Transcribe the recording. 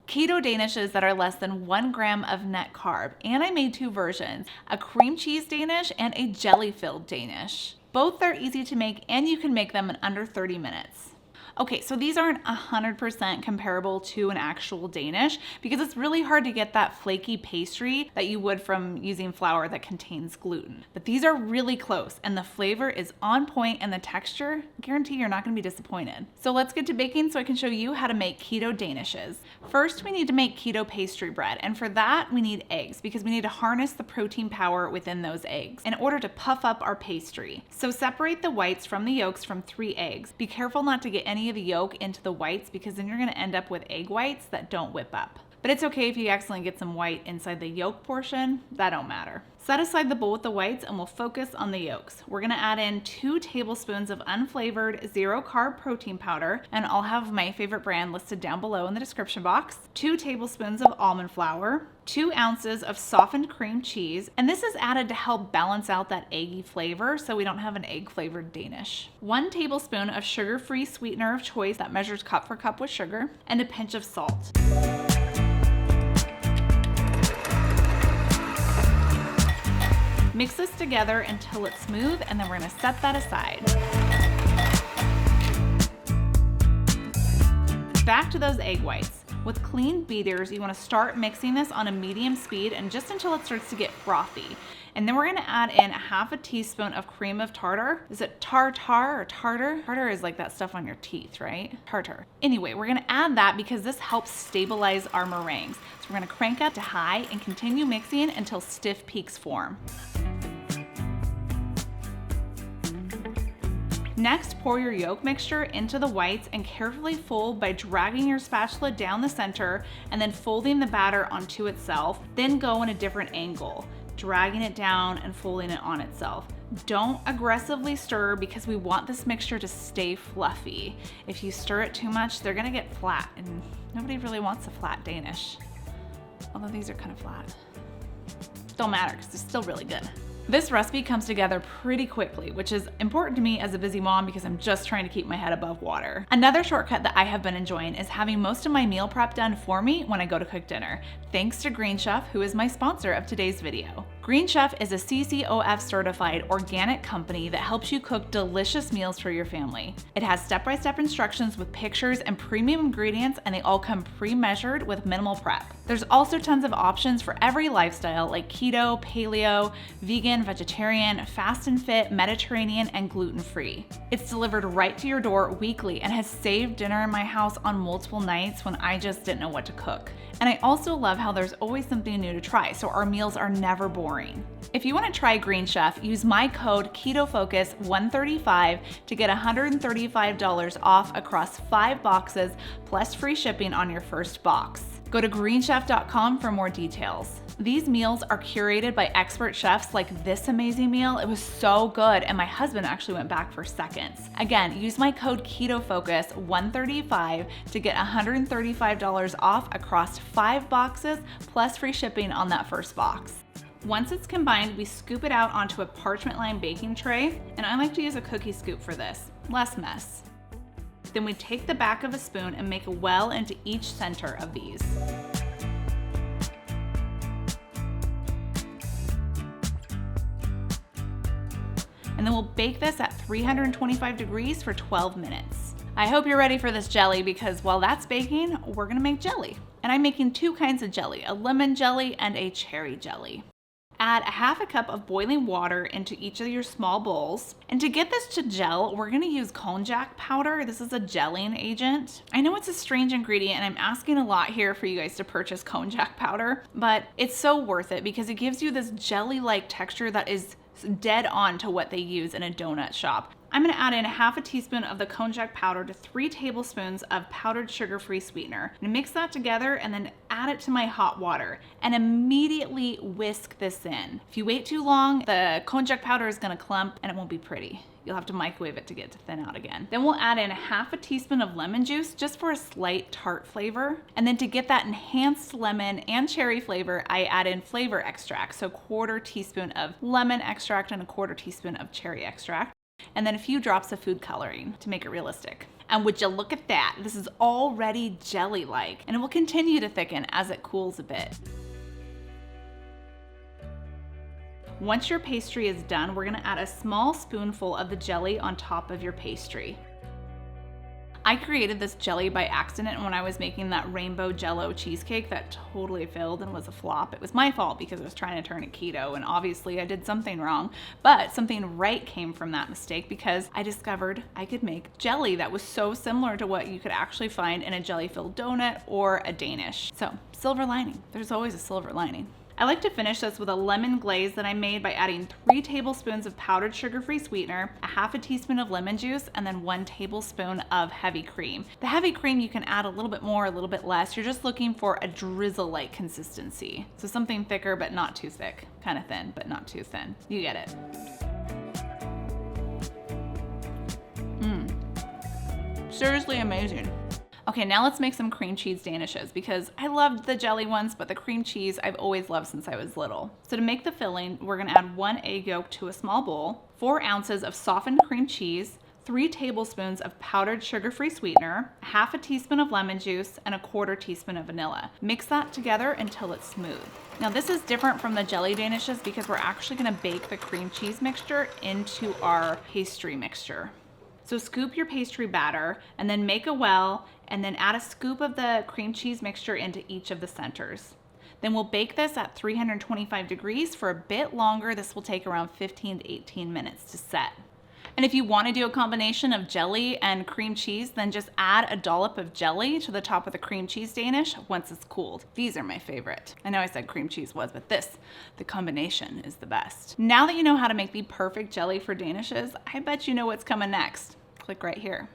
keto danishes that are less than 1 gram of net carb. And I made 2 versions, a cream cheese Danish and a jelly-filled Danish. Both are easy to make and you can make them in under 30 minutes. Okay, so these aren't 100% comparable to an actual Danish because it's really hard to get that flaky pastry that you would from using flour that contains gluten. But these are really close and the flavor is on point and the texture, I guarantee you're not gonna be disappointed. So let's get to baking so I can show you how to make keto Danishes. First, we need to make keto pastry bread, and for that we need eggs because we need to harness the protein power within those eggs in order to puff up our pastry. So separate the whites from the yolks from 3 eggs. Be careful not to get any of the yolk into the whites because then you're going to end up with egg whites that don't whip up. But it's okay if you accidentally get some white inside the yolk portion, that don't matter. Set aside the bowl with the whites and we'll focus on the yolks. We're gonna add in 2 tablespoons of unflavored 0-carb protein powder, and I'll have my favorite brand listed down below in the description box, 2 tablespoons of almond flour, 2 ounces of softened cream cheese, and this is added to help balance out that eggy flavor so we don't have an egg-flavored Danish. 1 tablespoon of sugar-free sweetener of choice that measures cup for cup with sugar, and a pinch of salt. Mix this together until it's smooth, and then we're gonna set that aside. Back to those egg whites. With clean beaters, you wanna start mixing this on a medium speed and just until it starts to get frothy. And then we're gonna add in 1/2 teaspoon of cream of tartar. Is it tartar or tartar? Tartar is like that stuff on your teeth, right? Tartar. Anyway, we're gonna add that because this helps stabilize our meringues. So we're gonna crank up to high and continue mixing until stiff peaks form. Next, pour your yolk mixture into the whites and carefully fold by dragging your spatula down the center and then folding the batter onto itself. Then go in a different angle, dragging it down and folding it on itself. Don't aggressively stir because we want this mixture to stay fluffy. If you stir it too much, they're gonna get flat, and nobody really wants a flat Danish. Although these are kind of flat. Don't matter because they're still really good. This recipe comes together pretty quickly, which is important to me as a busy mom because I'm just trying to keep my head above water. Another shortcut that I have been enjoying is having most of my meal prep done for me when I go to cook dinner, thanks to Green Chef, who is my sponsor of today's video. Green Chef is a CCOF certified organic company that helps you cook delicious meals for your family. It has step-by-step instructions with pictures and premium ingredients, and they all come pre-measured with minimal prep. There's also tons of options for every lifestyle like keto, paleo, vegan, vegetarian, fast and fit, Mediterranean, and gluten-free. It's delivered right to your door weekly and has saved dinner in my house on multiple nights when I just didn't know what to cook. And I also love how there's always something new to try, so our meals are never boring. If you want to try Green Chef, use my code KETOFOCUS135 to get $135 off across 5 boxes plus free shipping on your first box. Go to greenchef.com for more details. These meals are curated by expert chefs like this amazing meal. It was so good, and my husband actually went back for seconds. Again, use my code KETOFOCUS135 to get $135 off across 5 boxes plus free shipping on that first box. Once it's combined, we scoop it out onto a parchment-lined baking tray, and I like to use a cookie scoop for this, less mess. Then we take the back of a spoon and make a well into each center of these. And then we'll bake this at 325 degrees for 12 minutes. I hope you're ready for this jelly because while that's baking, we're gonna make jelly. And I'm making 2 kinds of jelly, a lemon jelly and a cherry jelly. Add 1/2 cup of boiling water into each of your small bowls. And to get this to gel, we're gonna use konjac powder. This is a gelling agent. I know it's a strange ingredient and I'm asking a lot here for you guys to purchase konjac powder, but it's so worth it because it gives you this jelly-like texture that is dead on to what they use in a donut shop. I'm gonna add in 1/2 teaspoon of the konjac powder to 3 tablespoons of powdered sugar-free sweetener. And mix that together and then add it to my hot water and immediately whisk this in. If you wait too long, the konjac powder is gonna clump and it won't be pretty. You'll have to microwave it to get it to thin out again. Then we'll add in 1/2 teaspoon of lemon juice just for a slight tart flavor. And then to get that enhanced lemon and cherry flavor, I add in flavor extract. So 1/4 teaspoon of lemon extract and 1/4 teaspoon of cherry extract. And then a few drops of food coloring to make it realistic. And would you look at that? This is already jelly-like, and it will continue to thicken as it cools a bit. Once your pastry is done, we're gonna add a small spoonful of the jelly on top of your pastry. I created this jelly by accident when I was making that rainbow jello cheesecake that totally failed and was a flop. It was my fault because I was trying to turn it keto, and obviously I did something wrong, but something right came from that mistake because I discovered I could make jelly that was so similar to what you could actually find in a jelly-filled donut or a Danish. So, silver lining. There's always a silver lining. I like to finish this with a lemon glaze that I made by adding 3 tablespoons of powdered sugar-free sweetener, a half a teaspoon of lemon juice, and then 1 tablespoon of heavy cream. The heavy cream you can add a little bit more, a little bit less. You're just looking for a drizzle-like consistency. So something thicker but not too thick. Kind of thin, but not too thin. You get it. Seriously amazing. Okay, now let's make some cream cheese danishes because I loved the jelly ones, but the cream cheese I've always loved since I was little. So to make the filling, we're gonna add 1 egg yolk to a small bowl, 4 ounces of softened cream cheese, 3 tablespoons of powdered sugar-free sweetener, half a teaspoon of lemon juice, and a 1/4 teaspoon of vanilla. Mix that together until it's smooth. Now this is different from the jelly danishes because we're actually gonna bake the cream cheese mixture into our pastry mixture. So scoop your pastry batter and then make a well and then add a scoop of the cream cheese mixture into each of the centers. Then we'll bake this at 325 degrees for a bit longer. This will take around 15 to 18 minutes to set. And if you want to do a combination of jelly and cream cheese, then just add a dollop of jelly to the top of the cream cheese Danish once it's cooled. These are my favorite. I know I said cream cheese was, but the combination is the best. Now that you know how to make the perfect jelly for Danishes, I bet you know what's coming next. Click right here.